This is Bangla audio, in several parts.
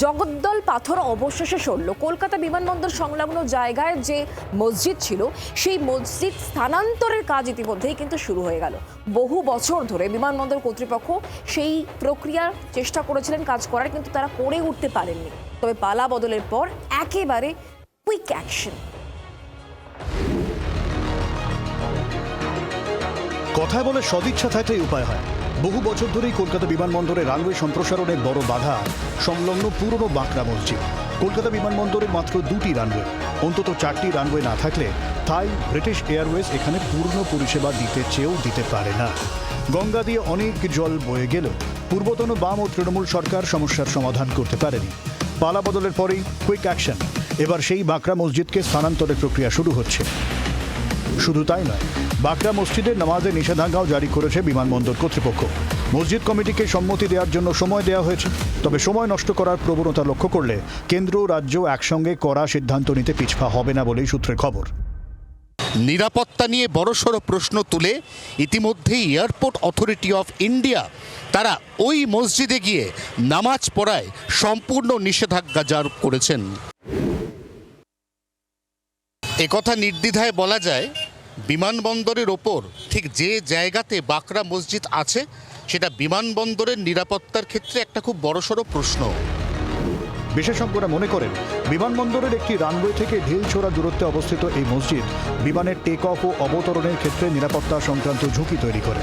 জগদ্দল পাথর অবশেষে সরল। কলকাতা বিমানবন্দর সংলগ্ন জায়গায় যে মসজিদ ছিল সেই মসজিদ স্থানান্তরের কাজ ইতিমধ্যেই কিন্তু শুরু হয়ে গেল। বহু বছর ধরে বিমানবন্দর কর্তৃপক্ষ সেই প্রক্রিয়ার চেষ্টা করেছিলেন কাজ করার, কিন্তু তারা করে উঠতে পারেননি। তবে পালা বদলের পর একেবারে কুইক অ্যাকশন। কথায় বলে সদিচ্ছা থাকলেই উপায় হয়। বহু বছর ধরেই কলকাতা বিমানবন্দরে রানওয়ে সম্প্রসারণের বড় বাধা সংলগ্ন পুরনো বাঁকড়া মসজিদ। কলকাতা বিমানবন্দরে মাত্র 2টি রানওয়ে, অন্তত 4টি রানওয়ে না থাকলে থাই ব্রিটিশ এয়ারওয়েজ এখানে পূর্ণ পরিষেবা দিতে চেয়েও দিতে পারে না। গঙ্গা দিয়ে অনেক জল বয়ে গেল, পূর্বতন বাম ও তৃণমূল সরকার সমস্যার সমাধান করতে পারেনি। পালা বদলের পরেই কুইক অ্যাকশন। এবার সেই বাঁকড়া মসজিদকে স্থানান্তরের প্রক্রিয়া শুরু হচ্ছে। শুধু তাই নয়, বাঁকড়া মসজিদের নামাজে নিষেধাজ্ঞাও জারি করেছে বিমানবন্দর কর্তৃপক্ষ। মসজিদ কমিটিকে সম্মতি দেওয়ার জন্য সময় দেওয়া হয়েছে। তবে সময় নষ্ট করার প্রবণতা লক্ষ্য করলে কেন্দ্র রাজ্য একসঙ্গে কড়া সিদ্ধান্ত নিতে পিছপা হবে না বলেই সূত্রের খবর। নিরাপত্তা নিয়ে বড়সড় প্রশ্ন তুলে ইতিমধ্যেই এয়ারপোর্ট অথরিটি অফ ইন্ডিয়া তারা ওই মসজিদে গিয়ে নামাজ পড়ায় সম্পূর্ণ নিষেধাজ্ঞা জারি করেছেন। একথা নির্দ্বিধায় বলা যায়, বিমানবন্দরের ওপর ঠিক যে জায়গাতে বাঁকড়া মসজিদ আছে সেটা বিমানবন্দরের নিরাপত্তার ক্ষেত্রে একটা খুব বড়সড় প্রশ্ন। বিশেষজ্ঞরা মনে করেন, বিমানবন্দরের একটি রানওয়ে থেকে ঢিলছোড়া দূরত্বে অবস্থিত এই মসজিদ বিমানের টেক অফ ও অবতরণের ক্ষেত্রে নিরাপত্তা সংক্রান্ত ঝুঁকি তৈরি করে।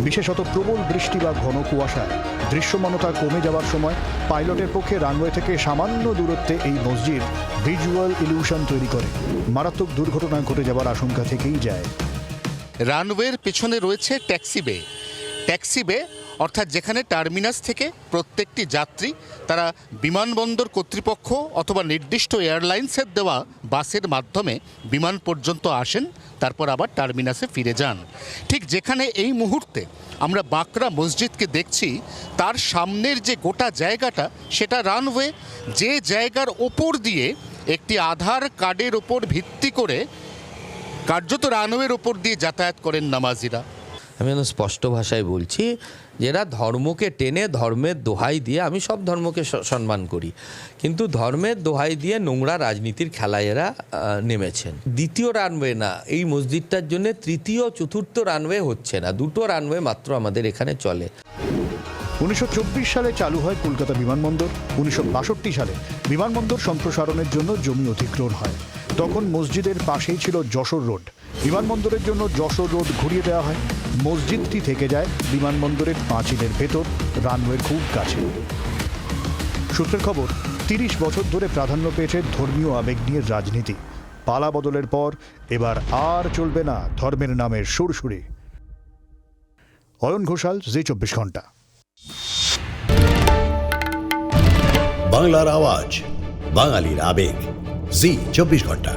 বিশেষত প্রবল বৃষ্টি বা ঘন কুয়াশায় দৃশ্যমানতা কমে যাওয়ার সময় পাইলটের পক্ষে রানওয়ে থেকে সামান্য দূরত্বে এই মসজিদ ভিজুয়াল ইলিউশন তৈরি করে। মারাত্মক দুর্ঘটনা ঘটে যাওয়ার আশঙ্কা থেকেই যায়। রানওয়ের পেছনে রয়েছে ট্যাক্সিবে। ট্যাক্সিবে অর্থাৎ যেখানে টার্মিনাস থেকে প্রত্যেকটি যাত্রী তারা বিমানবন্দর কর্তৃপক্ষ অথবা নির্দিষ্ট এয়ারলাইন্সের দেওয়া বাসের মাধ্যমে বিমান পর্যন্ত আসেন, তারপর আবার টার্মিনাসে ফিরে যান। ঠিক যেখানে এই মুহূর্তে আমরা বাঁকড়া মসজিদকে দেখছি, তার সামনের যে গোটা জায়গাটা সেটা রানওয়ে, যে জায়গার ওপর দিয়ে একটি আধার কার্ডের ওপর ভিত্তি করে কার্যত রানওয়ের ওপর দিয়ে যাতায়াত করেন নামাজিরা। আমি স্পষ্ট ভাষায় বলছি, যারা ধর্মকে টেনে ধর্মের দোহাই দিয়ে, আমি সব ধর্মকে সম্মান করি, কিন্তু ধর্মের দোহাই দিয়ে নোংরা রাজনীতির খেলায় এরা নেমেছেন। দ্বিতীয় রানওয়ে না, এই মসজিদটার জন্য তৃতীয় চতুর্থ রানওয়ে হচ্ছে না, 2টো রানওয়ে মাত্র আমাদের এখানে চলে। 1924 সালে চালু হয় কলকাতা বিমানবন্দর। 1962 সালে বিমানবন্দর সম্প্রসারণের জন্য জমি অধিগ্রহণ হয়। তখন মসজিদের পাশেই ছিল যশোর রোড। বিমানবন্দরের জন্য যশোর রোড ঘুরিয়ে দেওয়া হয়। মসজিদটি থেকে যায় বিমানবন্দরের পাঁচিলের ভেতর, রানওয়ের খুব কাছে। সূত্রের খবর, 30 বছর ধরে প্রাধান্য পেয়েছে ধর্মীয় আবেগ নিয়ে রাজনীতি। পালা বদলের পর এবার আর চলবে না ধর্মের নামের সুরসুরি। অয়ন ঘোষাল, জি 24 ঘন্টা। বাংলার আওয়াজ, বাঙালির আবেগ, জি 24 ঘন্টা।